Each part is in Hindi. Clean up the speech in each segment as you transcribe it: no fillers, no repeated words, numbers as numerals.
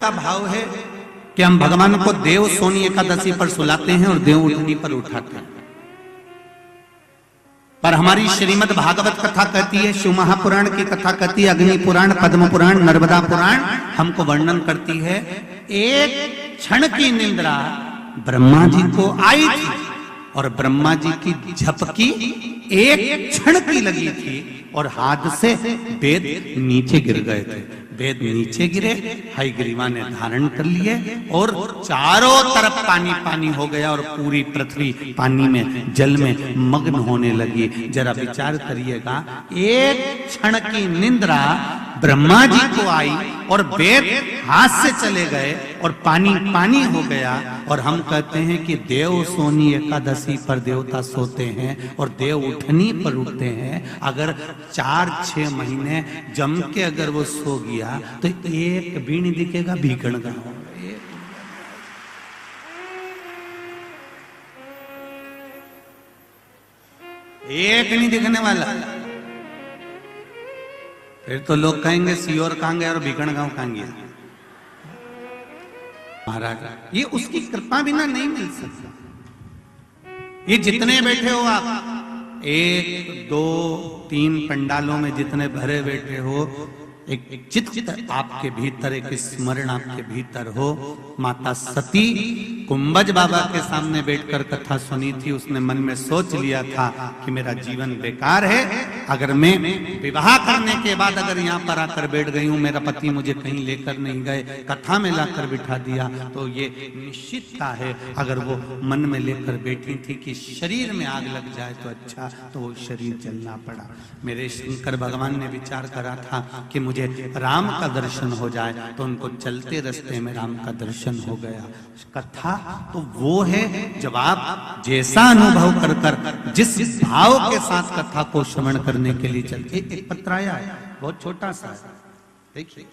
का भाव है कि हम भगवान को देव सोनी एकादशी पर सुलाते हैं और देव उठनी पर उठाते हैं। पर हमारी श्रीमद् भागवत कथा कहती है, शिव महापुराण की कथा कहती है, अग्नि पुराण, पद्म पुराण, नर्मदा पुराण हमको वर्णन करती है। एक क्षण की निंद्रा ब्रह्मा जी को आई थी और ब्रह्मा जी की झपकी एक क्षण की लगी थी और हाथ से वेद नीचे गिर गए थे। वेद नीचे गिरे, हयग्रीवा ने धारण कर लिए और चारों तरफ पानी पानी हो गया और पूरी पृथ्वी पानी में, जल में मग्न होने लगी। जरा विचार करिएगा, एक क्षण की निंद्रा ब्रह्मा जी को आई और वेद हाथ से चले गए और पानी पानी हो गया। और हम कहते हैं कि देव सोनी एकादशी पर देवता सोते हैं और देव उठनी पर उठते हैं। अगर 4-6 महीने जम के अगर वो सो गया तो एक भी नहीं दिखेगा भीखण का। एक नहीं दिखने वाला। फिर तो लोग कहेंगे सियोर कहां गया और भीखण गांव कहां गया। महाराज ये उसकी कृपा बिना नहीं मिल सकता। ये जितने बैठे हो आप, 1, 2, 3 पंडालों में जितने भरे बैठे हो, एक चित्त आपके भीतर, एक स्मरण आपके भीतर हो। माता सती कुंभज बाबा के सामने बैठकर कथा सुनी थी। उसने मन में सोच लिया था कि मेरा जीवन बेकार है। अगर मैं विवाह करने के बाद अगर यहाँ पर आकर बैठ गई हूँ, मेरा पति मुझे कहीं लेकर नहीं गए, कथा में लाकर बिठा दिया, तो ये निश्चित था है। अगर वो मन में लेकर बैठी थी कि शरीर में आग लग जाए तो अच्छा, तो वो शरीर जलना पड़ा। मेरे शंकर भगवान ने विचार करा था कि मुझे राम का दर्शन हो जाए, तो उनको चलते रास्ते में राम का दर्शन हो गया। कथा तो वो है जब आप जैसा अनुभव कर कर, जिस भाव के साथ कथा को श्रवण करने के लिए चलते। एक पत्र आया है, बहुत छोटा सा है, देखिए।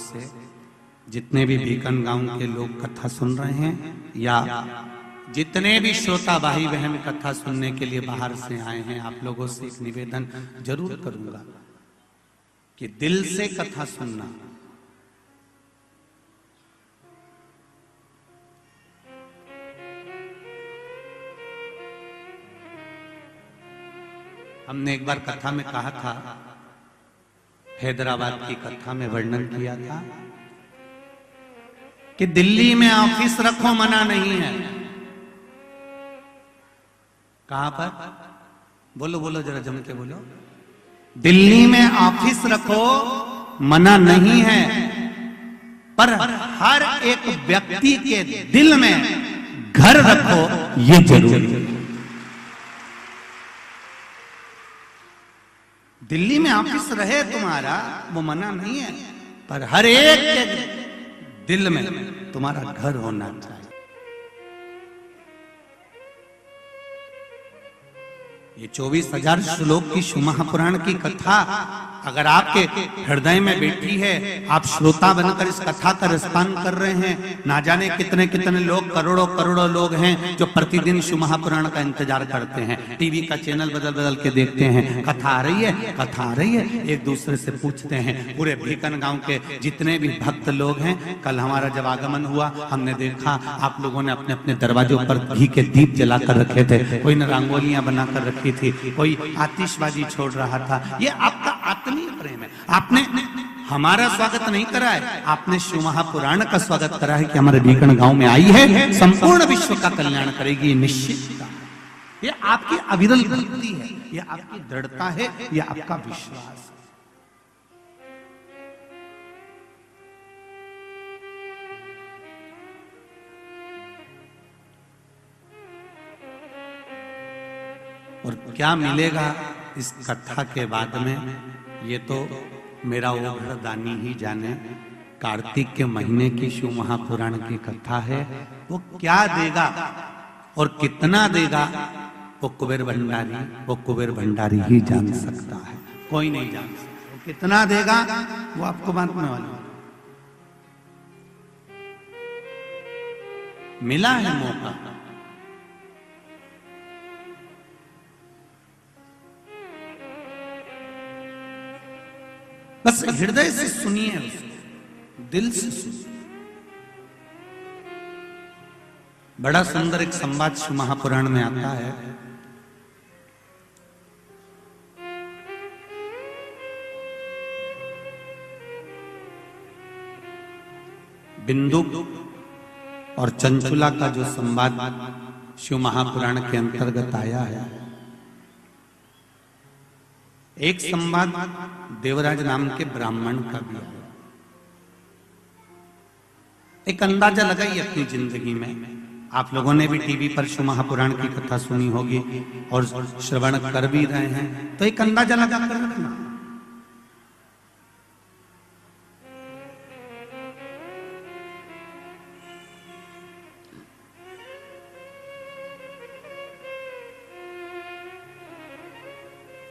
से जितने भी बीकन गांव के लोग कथा सुन रहे हैं या जितने भी श्रोता भाई बहन कथा सुनने के लिए बाहर से आए हैं, आप लोगों से एक निवेदन जरूर करूंगा कि दिल से कथा सुनना। हमने एक बार कथा में कहा था, हैदराबाद की कथा में वर्णन किया था कि दिल्ली में ऑफिस रखो मना नहीं है। कहां पर? बोलो बोलो जरा जम के बोलो। दिल्ली में ऑफिस रखो मना नहीं है, पर हर एक व्यक्ति के दिल में घर रखो ये जरूरी है। दिल्ली में ऑफिस रहे तुम्हारा, वो मना नहीं है, पर हर एक के दिल में तुम्हारा घर होना चाहिए। ये 24,000 श्लोक की शिव महापुराण की कथा अगर आपके हृदय में बैठी है, आप श्रोता बनकर इस कथा का रसपान कर रहे हैं। ना जाने कितने कितने लोग, करोड़ों करोड़ों लोग हैं जो प्रतिदिन शिव महापुराण का इंतजार करते हैं। टीवी का चैनल बदल बदल के देखते हैं, कथा आ रही है, कथा आ रही है, एक दूसरे से पूछते हैं। पूरे भीकन गांव के जितने भी भक्त लोग हैं, कल हमारा जब आगमन हुआ, हमने देखा आप लोगों ने अपने अपने दरवाजों पर घी के दीप जलाकर रखे थे, कोई ने रंगोलियां बनाकर रखी थी, कोई आतिशबाजी छोड़ रहा था। ये आपका आत्मीय प्रेम है। आपने हमारा स्वागत नहीं करा है, आपने शिव महापुराण का स्वागत करा है कि हमारे बीकन गांव में आई है, संपूर्ण विश्व का कल्याण करेगी। निश्चित ये आपकी अविरल भक्ति है, ये आपकी दृढ़ता है, ये आपका विश्वास है। और क्या मिलेगा इस कथा के बाद में, ये तो मेरा वो दानी ही जाने। कार्तिक के महीने की शिव महापुराण की कथा है, वो क्या देगा और कितना देगा, वो कुबेर भंडारी ही जान सकता है, कोई नहीं जान सकता। वो कितना देगा वो आपको बांटने वाला। मिला है मौका, बस हृदय से सुनिए उसको, दिल से सुनिए। बड़ा सुंदर एक संवाद शिव महापुराण में आता है। बिंदु और चंचुला का जो संवाद शिव महापुराण के अंतर्गत आया है। एक संवाद देवराज नाम के ब्राह्मण का भी है। एक अंदाजा लगाइए अपनी जिंदगी में, आप लोगों ने भी टीवी पर शिव महापुराण की कथा सुनी होगी और श्रवण कर भी रहे हैं, तो एक अंदाजा लगा कर रखना।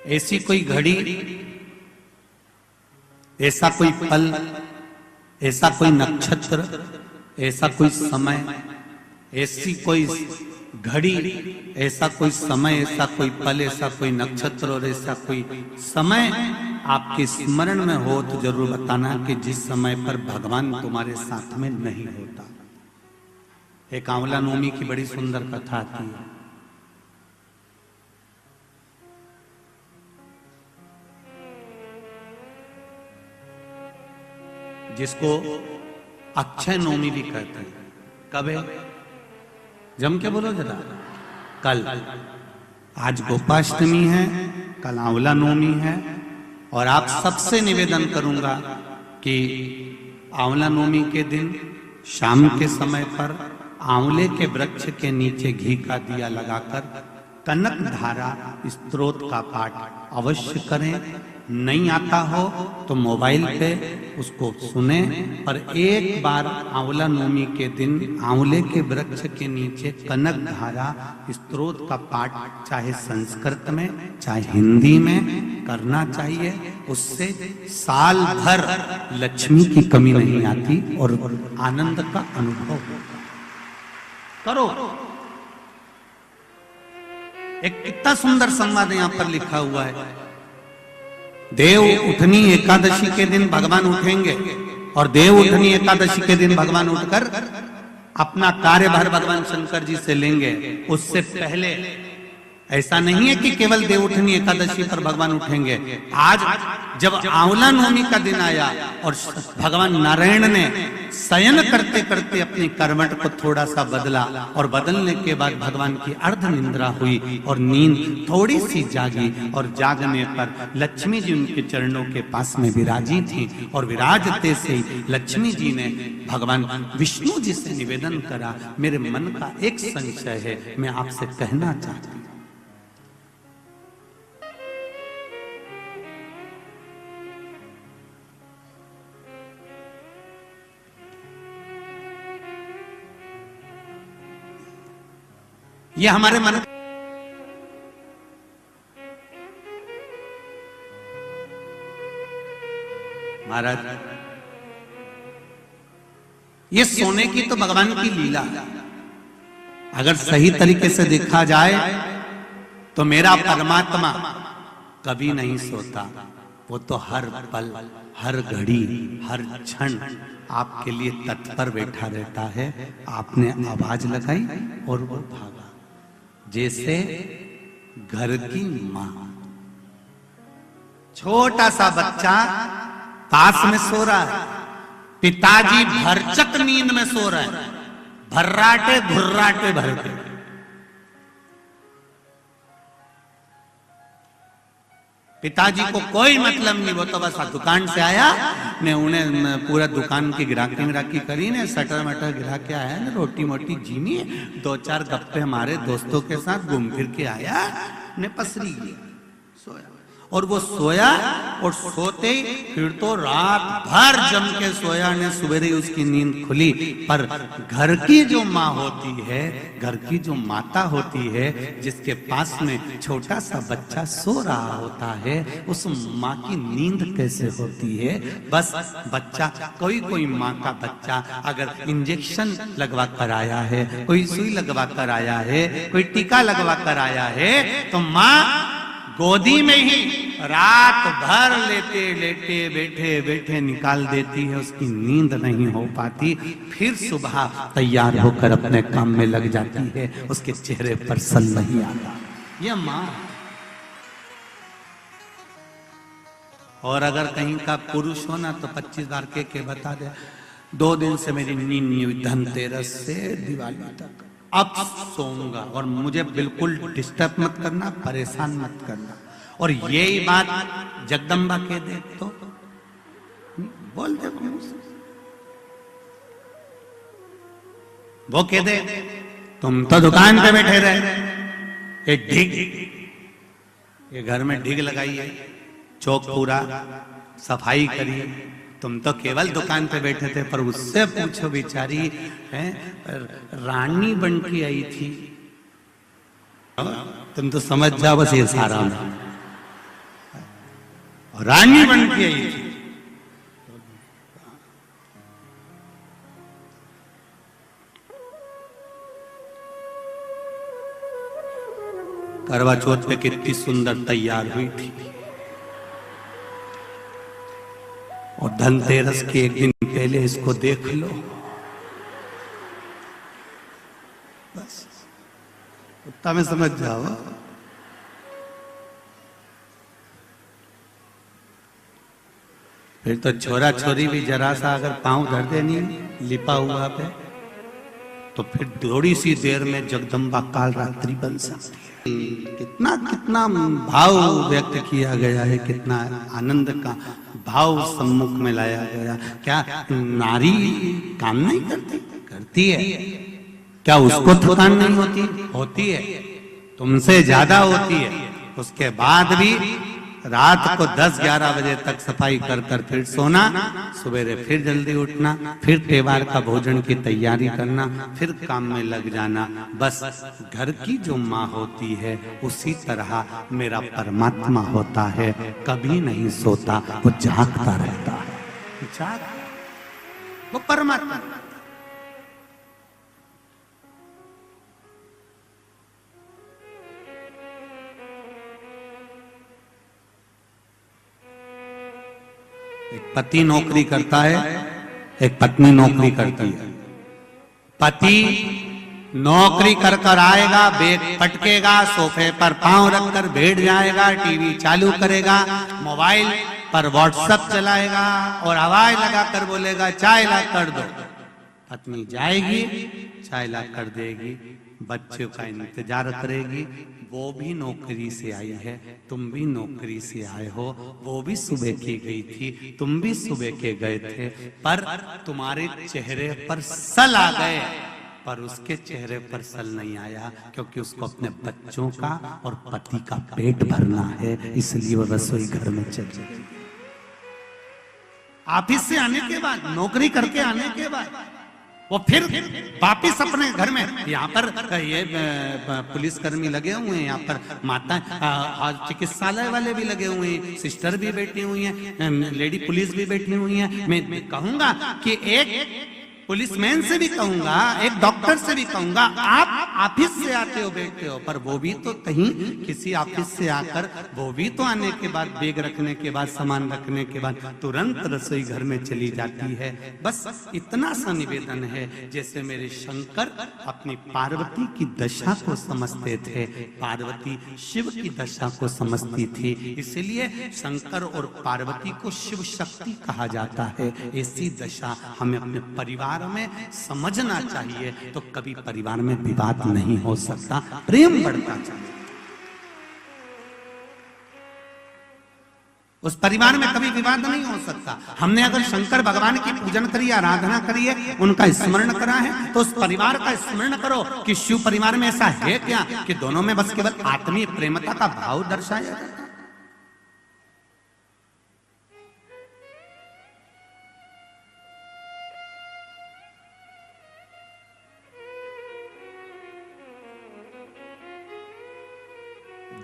ऐसी कोई घड़ी, ऐसा कोई पल, ऐसा कोई नक्षत्र, ऐसा कोई समय, ऐसी कोई घड़ी, ऐसा कोई समय, ऐसा कोई पल, ऐसा कोई नक्षत्र और ऐसा कोई समय आपके स्मरण में हो तो जरूर बताना कि जिस समय पर भगवान तुम्हारे साथ में नहीं होता। एक आंवला नवमी की बड़ी सुंदर कथा आती है। जिसको अक्षय नवमी भी कहते हैं। कब है? जम के बोलो जरा। कल। आज गोपाष्टमी है, कल आंवला नवमी है। और आप सबसे निवेदन करूंगा कि आंवला नवमी के दिन शाम के समय पर आंवले के वृक्ष के नीचे घी का दिया लगाकर कनक धारा स्तोत्र का पाठ अवश्य करें। नहीं आता हो तो मोबाइल पे उसको सुने, पर एक बार आंवला नवमी के दिन आंवले के वृक्ष के नीचे कनक धारा स्तोत्र का पाठ चाहे संस्कृत में चाहे हिंदी में करना चाहिए। उससे साल भर लक्ष्मी की कमी नहीं आती और आनंद का अनुभव करो। एक कितना सुंदर संवाद यहां पर लिखा हुआ है। देव उठनी एकादशी के दिन भगवान उठेंगे और देव उठनी एकादशी के दिन भगवान उठकर अपना कार्यभार भगवान शंकर जी से लेंगे। उससे पहले ऐसा नहीं है कि केवल देव उठनी एकादशी पर भगवान उठेंगे। आज जब आंवला नवमी का दिन आया और भगवान नारायण ने शयन करते करते अपनी करवट को थोड़ा सा बदला और बदलने के बाद भगवान की अर्ध निंद्रा हुई और नींद थोड़ी सी जागी और जागने पर लक्ष्मी जी उनके चरणों के पास में विराजी थी और विराजते से ही लक्ष्मी जी ने भगवान विष्णु जी से निवेदन करा, मेरे मन का एक संशय है, मैं आपसे कहना चाहती हूं। ये हमारे मन महाराज, ये सोने की तो भगवान की लीला है। अगर सही तरीके से देखा जाए तो मेरा परमात्मा कभी नहीं सोता। वो तो हर पल, हर घड़ी, हर क्षण आपके लिए तत्पर बैठा रहता है। आपने आवाज लगाई और वो भागा। जैसे घर की मां, छोटा सा बच्चा पास में सो रहा है, पिताजी भरचक नींद में सो रहे हैं, भर्राटे भुर्राटे भरते। पिताजी को कोई मतलब नहीं, वो तो बस दुकान से आया ने उन्हें पूरा दुकान की गिराकी करी ने, सटर मटर गिरा के आया ने, रोटी मोटी जीनी, दो चार गप्पे हमारे दोस्तों के साथ घूम फिर के आया ने, पसरी गया, सोया। और वो सोया और सोते ही फिर तो रात भर जम के सोया ने, सवेरे उसकी नींद खुली। पर घर की जो माँ होती है, घर की जो माता होती है, जिसके पास में छोटा सा बच्चा सो रहा होता है, उस माँ की नींद कैसे होती है? बस बच्चा, कोई माँ का बच्चा अगर इंजेक्शन लगवा कर आया है, कोई सुई लगवा कर आया है, कोई टीका लगवा कर आया है, तो माँ गोदी में ही रात भर लेटे लेटे बैठे बैठे निकाल देती है, उसकी नींद नहीं हो पाती, फिर सुबह तैयार होकर अपने काम में लग जाती है, उसके चेहरे पर सल नहीं आता। ये माँ। और अगर कहीं का पुरुष हो ना तो 25 बार के बता दे, 2 दिन से मेरी नींद नहीं हुई, धनतेरस से दिवाली तक, अब सोऊंगा और मुझे बिल्कुल डिस्टर्ब मत करना, परेशान मत करना। और यही बात जगदम्बा के दे तो बोल दे, वो कह दे तुम तो दुकान पे बैठे रहे, ये ढिग, ये घर में ढिग लगाइए, चौक पूरा सफाई करिए, तुम तो केवल दुकान पे बैठे थे। पर उससे पूछो बेचारी है, रानी बन के आई थी, तुम तो समझ जाओ बस ये सारा रानी बन के आई थी। करवा चौथ पे कितनी सुंदर तैयार हुई थी, और धनतेरस के एक दिन पहले इसको देख लो, बस उतना में समझ जाओ। फिर तो छोरा छोरी भी जरा सा अगर पांव धर दे नहीं लिपा हुआ पे, तो फिर थोड़ी सी देर में जगदम्बा काल रात्रि बन सकती है। कितना कितना भाव व्यक्त किया गया है, कितना आनंद का भाव सम्मुख में लाया गया। क्या नारी काम नहीं करती? करती है। क्या उसको थकान नहीं होती? होती है, तुमसे ज्यादा होती है। उसके बाद भी रात को 10-11 बजे तक सफाई कर कर फिर सोना, सवेरे फिर जल्दी उठना, फिर त्योहार का भोजन की तैयारी करना, फिर काम में लग जाना। बस घर की जो माँ होती है उसी तरह मेरा परमात्मा होता है, कभी नहीं सोता, वो जागता रहता है। वो परमात्मा। एक पति नौकरी करता है, एक पत्नी नौकरी करती है। पति नौकरी कर कर आएगा, बैग पटकेगा, सोफे पर पांव रखकर बैठ जाएगा, टीवी चालू करेगा, मोबाइल पर व्हाट्सएप चलाएगा और आवाज लगाकर बोलेगा चाय ला कर दो। पत्नी जाएगी, चाय ला कर देगी, बच्चों का इंतजार करेगी। वो भी नौकरी से आई है, तुम भी नौकरी से आए हो। वो भी सुबह की गई थी, तुम भी सुबह के गए थे, पर तुम्हारे चेहरे पर सल आ गए, पर उसके चेहरे पर सल नहीं आया, क्योंकि उसको अपने बच्चों का और पति का पेट भरना है, इसलिए वो रसोई घर में चल जाएगी। ऑफिस से आने के बाद, नौकरी करके आने के बाद वो फिर वापिस अपने घर में, यहाँ पर ये पुलिस कर्मी लगे हुए हैं, यहाँ पर माता चिकित्सालय वाले भी लगे हुए हैं, सिस्टर भी बैठी हुई हैं, लेडी पुलिस भी बैठी हुई हैं। मैं कहूंगा कि एक पुलिसमैन से भी कहूंगा, एक डॉक्टर से भी कहूंगा, आप ऑफिस से आते हो बैठते हो, पर वो भी तो कहीं किसी ऑफिस से आकर, वो भी तो आने के बाद, बैग रखने के बाद, सामान रखने के बाद तुरंत रसोई घर में चली जाती है। बस इतना सा निवेदन है, जैसे मेरे शंकर अपनी पार्वती की दशा को समझते थे, पार्वती शिव की दशा को समझती थी, इसलिए शंकर और पार्वती को शिव शक्ति कहा जाता है। ऐसी दशा हमें अपने परिवार में समझना चाहिए, तो कभी परिवार में विवाद नहीं हो सकता, प्रेम बढ़ता चाहिए। उस परिवार में कभी विवाद नहीं हो सकता। हमने अगर शंकर भगवान की पूजन करी, आराधना करी है, उनका स्मरण करा है, तो उस परिवार का स्मरण करो कि शिव परिवार में ऐसा है क्या कि दोनों में बस केवल आत्मीय प्रेमता का भाव दर्शाया जाता है।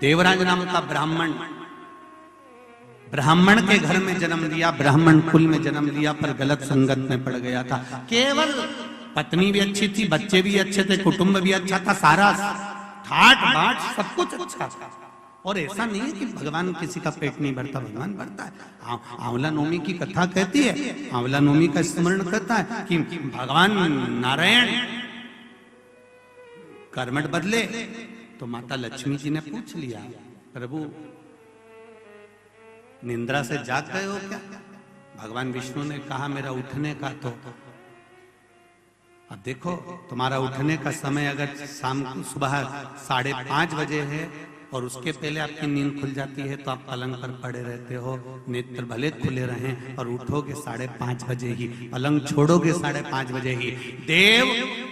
देवराज नाम का ब्राह्मण के घर में जन्म लिया, ब्राह्मण कुल में जन्म लिया, पर गलत संगत में पड़ गया था। केवल पत्नी भी अच्छी थी, बच्चे भी अच्छे थे, कुटुंब भी अच्छा था, सारा ठाट बाट सब कुछ अच्छा था, और ऐसा नहीं है कि भगवान किसी का पेट नहीं भरता, भगवान भरता है। आंवला नवमी की कथा कहती है, आंवला नवमी का स्मरण करता है कि भगवान नारायण कर्मठ बदले। तो माता लक्ष्मी जी ने पूछ लिया, प्रभु निंद्रा से जाग गए हो क्या? भगवान विष्णु ने कहा मेरा उठने का तो अब देखो, तुम्हारा उठने का समय अगर शाम को सुबह 5:30 बजे है और उसके पहले आपकी नींद खुल जाती है तो आप पलंग पर पड़े रहते हो, नेत्र भले खुले रहें और उठोगे 5:30 बजे ही, पलंग छोड़ोगे 5:30 बजे ही। देव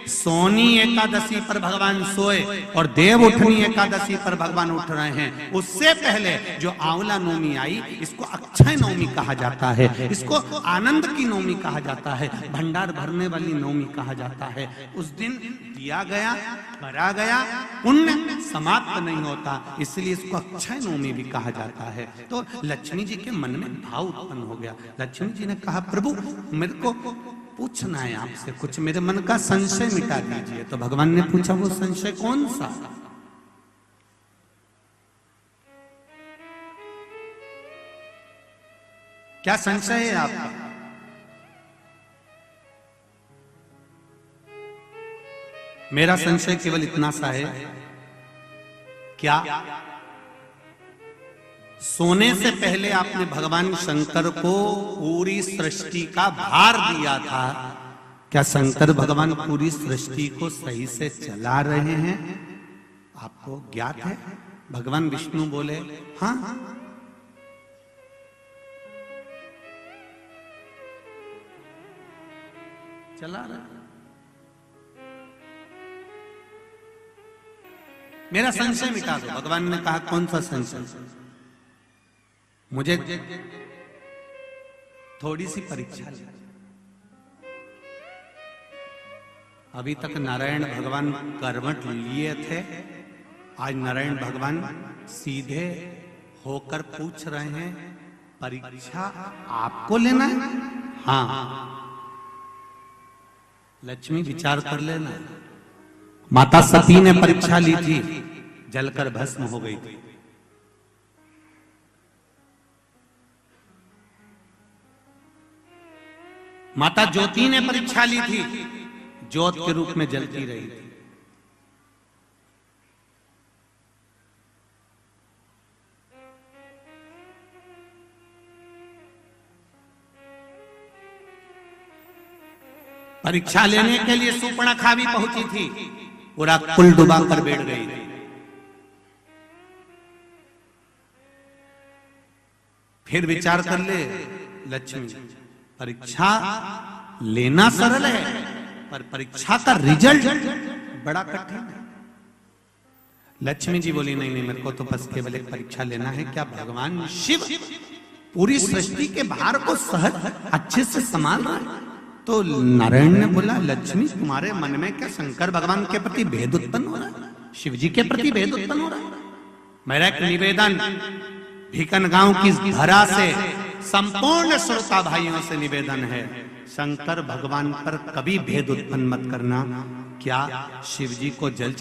सोनी एकादशी पर भगवान सोए और देव उठनी एकादशी पर भगवान उठ रहे हैं। उससे पहले जो आंवला नवमी आई, इसको अक्षय नवमी कहा जाता है, इसको आनंद की नवमी कहा जाता है, भंडार भरने वाली नवमी कहा जाता है। उस दिन दिया गया, भरा गया, पुण्य समाप्त नहीं होता, इसलिए इसको अक्षय नवमी भी कहा जाता है। तो लक्ष्मी जी के मन में भाव उत्पन्न हो गया। लक्ष्मी जी ने कहा प्रभु मेरे को पूछना है आपसे कुछ, मेरे मन का संशय मिटा दीजिए। तो भगवान ने पूछा वो संशय कौन सा? क्या संशय है आपका? मेरा संशय केवल इतना सा है, क्या सोने से पहले आपने भगवान शंकर को पूरी सृष्टि का भार दिया था? क्या शंकर भगवान पूरी सृष्टि को सही से चला रहे हैं? आपको ज्ञात है? भगवान विष्णु बोले हाँ, चला रहे। मेरा संशय मिटा दो। भगवान ने कहा कौन सा संशय? मुझे थोड़ी सी परीक्षा ली। अभी तक नारायण भगवान कर्मठ लिए थे, आज नारायण भगवान सीधे होकर पूछ रहे हैं परीक्षा आपको लेना है? हाँ। लक्ष्मी विचार कर लेना। माता सती ने परीक्षा ली थी, जलकर भस्म हो गई थी। माता ज्योति ने परीक्षा ली थी, ज्योत के रूप में जलती रही थी। परीक्षा लेने के लिए सूर्पणखा भी पहुंची थी, पूरा कुल डुबा कर बैठ गई थी। फिर विचार कर ले लक्ष्मी, परीक्षा लेना सरल है पर परीक्षा का रिजल्ट बड़ा कठिन है। लक्ष्मी जी बोली नहीं नहीं, मेरे को तो बस केवल एक परीक्षा लेना है, क्या भगवान शिव पूरी सृष्टि के भार को सहज अच्छे से संभाल रहा है? तो नारायण ने बोला लक्ष्मी तुम्हारे मन में क्या शंकर भगवान के प्रति भेद उत्पन्न हो रहा है? शिव जी के प्रति भेद उत्पन्न हो रहा है? मेरा एक निवेदन भीकन गांव की धरा से संपूर्ण श्रोता भाइयों से निवेदन है, शंकर भगवान पर कभी भेद उत्पन्न मत करना। क्या शिव जी को जल